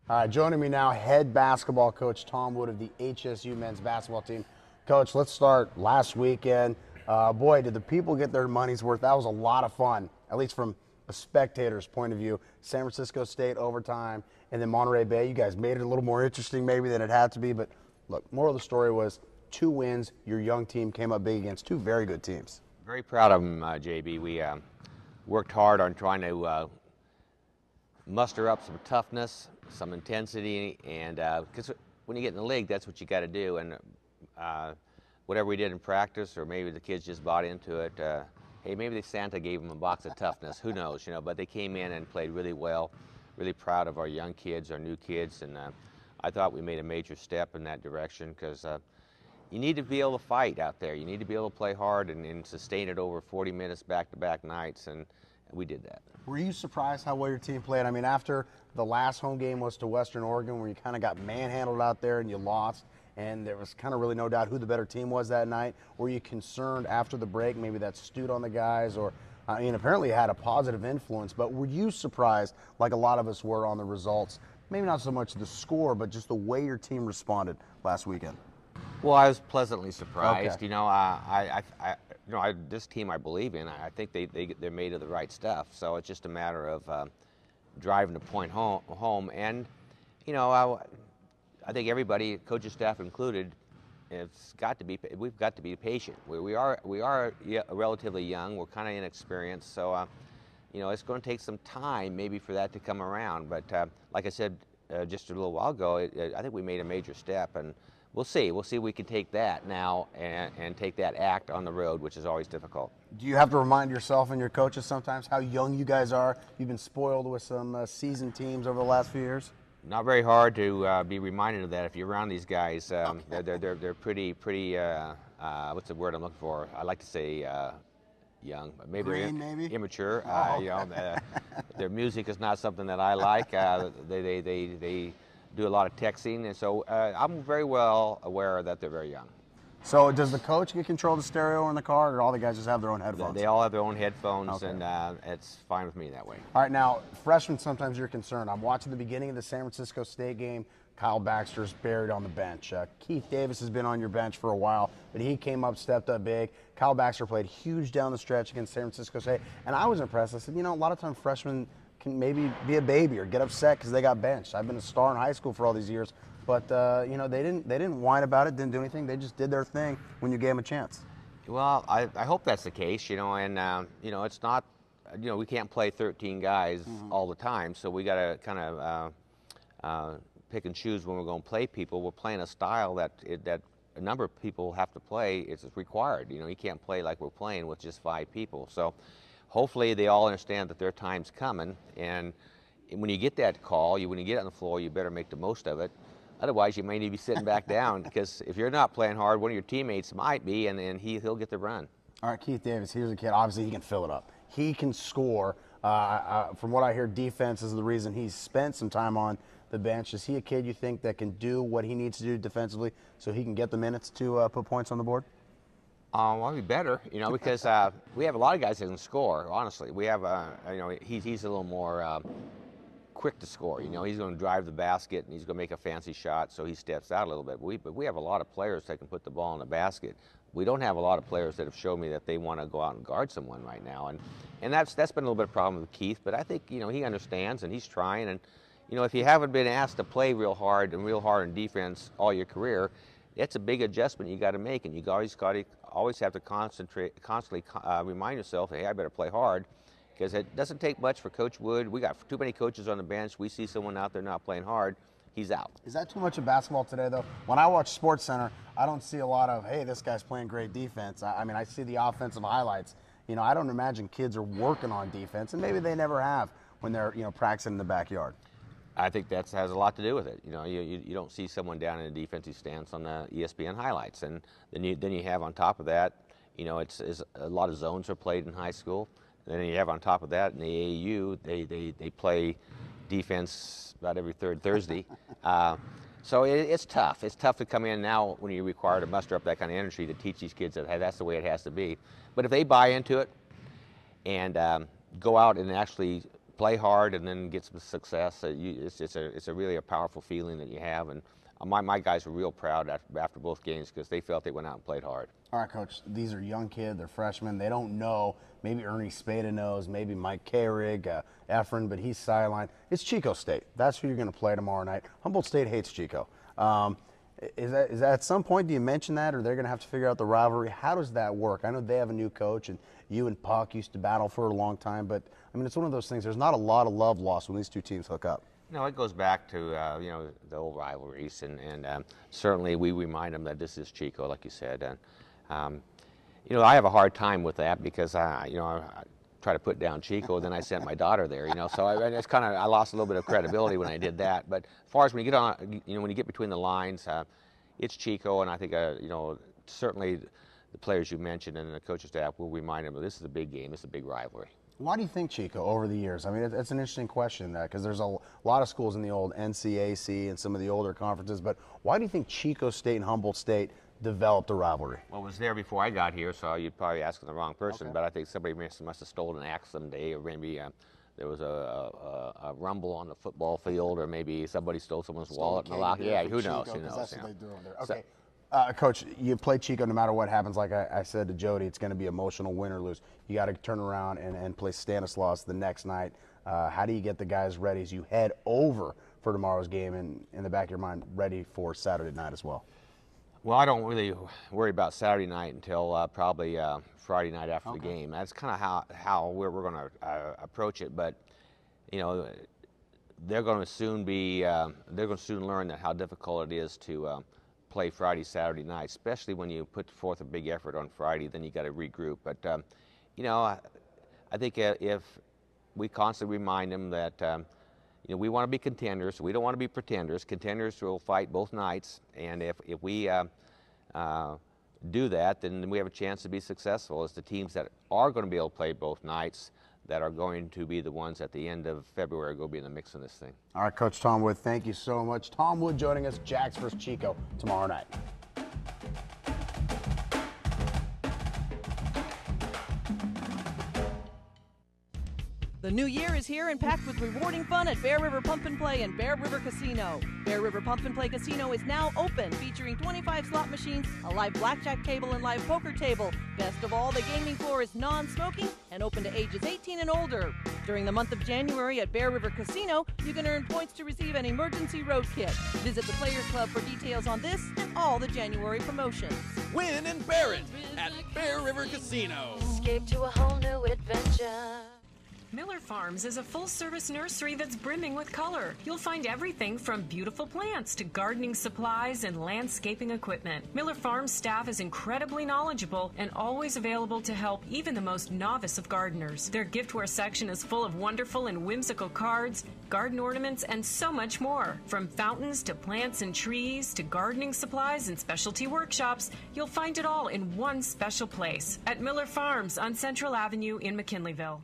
All right, joining me now, head basketball coach Tom Wood of the HSU men's basketball team. Coach, let's start last weekend. Boy, did the people get their money's worth. That was a lot of fun, at least from a spectator's point of view. San Francisco State overtime, and then Monterey Bay. You guys made it a little more interesting maybe than it had to be, but look, moral of the story was 2 wins. Your young team came up big against 2 very good teams. Very proud of them, JB. We worked hard on trying to muster up some toughness, some intensity, and because when you get in the league, that's what you got to do. And whatever we did in practice, or maybe the kids just bought into it. Hey, maybe Santa gave them a box of toughness. Who knows? But they came in and played really well. Really proud of our young kids, our new kids, and I thought we made a major step in that direction because you need to be able to fight out there. You need to be able to play hard and sustain it over 40 minutes back-to-back nights, and we did that. Were you surprised how well your team played? I mean, after the last home game was to Western Oregon, where you kind of got manhandled out there and you lost, and there was kind of really no doubt who the better team was that night. Were you concerned after the break, maybe that stewed on the guys, or I mean, apparently it had a positive influence, but were you surprised, like a lot of us were, on the results? Maybe not so much the score, but just the way your team responded last weekend. Well, I was pleasantly surprised. Okay. This team I believe in. I think they're made of the right stuff. So it's just a matter of driving the point home. And I think everybody, coaching staff included, we've got to be patient. We are relatively young. We're kind of inexperienced. So it's going to take some time maybe for that to come around. But like I said just a little while ago, I think we made a major step, and we'll see. We'll see if we can take that now and take that act on the road, which is always difficult. Do you have to remind yourself and your coaches sometimes how young you guys are? You've been spoiled with some seasoned teams over the last few years. Not very hard to be reminded of that if you're around these guys. They're pretty. What's the word I'm looking for? I like to say young, but maybe they're immature. Their music is not something that I like. They do a lot of texting, and so I'm very well aware that they're very young. So does the coach get control of the stereo in the car, or all the guys just have their own headphones? They all have their own headphones, okay. And it's fine with me that way. All right, now, freshmen, sometimes you're concerned. I'm watching the beginning of the San Francisco State game. Kyle Baxter's buried on the bench. Keith Davis has been on your bench for a while, but he came up, stepped up big. Kyle Baxter played huge down the stretch against San Francisco State, and I was impressed. I said, a lot of times freshmen can maybe be a baby or get upset because they got benched. I've been a star in high school for all these years, but they didn't whine about it, didn't do anything. They just did their thing when you gave them a chance. Well, I hope that's the case, and it's not, we can't play 13 guys all the time, so we got to kind of pick and choose when we're going to play people. We're playing a style that a number of people have to play. It's required. You can't play like we're playing with just 5 people. So hopefully they all understand that their time's coming, and when you get that call, when you get on the floor, you better make the most of it. Otherwise, you may need to be sitting back down, because if you're not playing hard, one of your teammates might be, and he'll get the run. All right, Keith Davis, here's a kid. Obviously, he can fill it up. He can score. From what I hear, defense is the reason he's spent some time on the bench. Is he a kid you think that can do what he needs to do defensively so he can get the minutes to put points on the board? Well, it'd be better, because we have a lot of guys that can score. Honestly, we have, he's a little more quick to score. He's going to drive the basket and he's going to make a fancy shot, so he steps out a little bit. But we have a lot of players that can put the ball in the basket. We don't have a lot of players that have shown me that they want to go out and guard someone right now, and that's been a little bit of a problem with Keith. But I think he understands and he's trying. And if you haven't been asked to play real hard in defense all your career, it's a big adjustment you got to make, and you always have to constantly remind yourself, hey, I better play hard, because it doesn't take much for Coach Wood. We got too many coaches on the bench. We see someone out there not playing hard, he's out. Is that too much of basketball today, though? When I watch SportsCenter, I don't see a lot of, hey, this guy's playing great defense. I mean, I see the offensive highlights. I don't imagine kids are working on defense, and maybe they never have when they're practicing in the backyard. I think that has a lot to do with it. You don't see someone down in a defensive stance on the ESPN highlights, and then you have on top of that, it's a lot of zones are played in high school. And then you have on top of that in the AAU, they play defense about every third Thursday. So it's tough. It's tough to come in now when you're required to muster up that kind of energy to teach these kids that hey, that's the way it has to be. But if they buy into it and go out and actually play hard and then get some success. It's a really a powerful feeling that you have, and my guys were real proud after both games because they felt they went out and played hard. All right, Coach, these are young kids, they're freshmen, they don't know, maybe Ernie Spada knows, maybe Mike Kahrig, Efren, but he's sidelined. It's Chico State. That's who you're going to play tomorrow night. Humboldt State hates Chico. Is that at some point, do you mention that, or they're going to have to figure out the rivalry? How does that work? I know they have a new coach, and you and Puck used to battle for a long time, but I mean, it's one of those things. There's not a lot of love lost when these two teams hook up. No, it goes back to you know, the old rivalries, and certainly we remind them that this is Chico, like you said. And you know, I have a hard time with that because you know, I try to put down Chico, then I sent my daughter there. You know, so it's kind of, I lost a little bit of credibility when I did that. But as far as when you get on, you know, when you get between the lines, it's Chico, and I think you know, certainly the players you mentioned and the coaching staff will remind them that this is a big game, this is a big rivalry. Why do you think Chico over the years? I mean, it's an interesting question because there's a lot of schools in the old NCAC and some of the older conferences, but why do you think Chico State and Humboldt State developed a rivalry? Well, it was there before I got here, so you'd probably ask the wrong person, Okay. but I think somebody must have stolen an axe someday, or maybe there was a rumble on the football field, or maybe somebody stole someone's wallet in the locker. Yeah, who knows? Who knows? That's what Yeah. they do over there. So- Okay. Coach, you play Chico no matter what happens. Like I said to Jody, it's going to be emotional, win or lose. You got to turn around and play Stanislaus the next night. How do you get the guys ready as you head over for tomorrow's game and in the back of your mind ready for Saturday night as well? Well, I don't really worry about Saturday night until probably Friday night after the game. That's kind of how we're going to approach it. But you know, they're going to soon learn that how difficult it is to play Friday, Saturday night, especially when you put forth a big effort on Friday. Then you got to regroup. But you know, I think if we constantly remind them that you know, we want to be contenders. We don't want to be pretenders. Contenders will fight both nights, and if we do that, then we have a chance to be successful. As the teams that are going to be able to play both nights, that are going to be the ones at the end of February go be in the mix in this thing. All right, Coach Tom Wood, thank you so much. Tom Wood joining us, Jacks vs. Chico tomorrow night. The new year is here and packed with rewarding fun at Bear River Pump and Play and Bear River Casino. Bear River Pump and Play Casino is now open, featuring 25 slot machines, a live blackjack table, and live poker table. Best of all, the gaming floor is non-smoking and open to ages 18 and older. During the month of January at Bear River Casino, you can earn points to receive an emergency road kit. Visit the Players Club for details on this and all the January promotions. Win and bear it at Bear River Casino. Escape to a whole new adventure. Miller Farms is a full-service nursery that's brimming with color. You'll find everything from beautiful plants to gardening supplies and landscaping equipment. Miller Farms staff is incredibly knowledgeable and always available to help even the most novice of gardeners. Their giftware section is full of wonderful and whimsical cards, garden ornaments, and so much more. From fountains to plants and trees to gardening supplies and specialty workshops, you'll find it all in one special place at Miller Farms on Central Avenue in McKinleyville.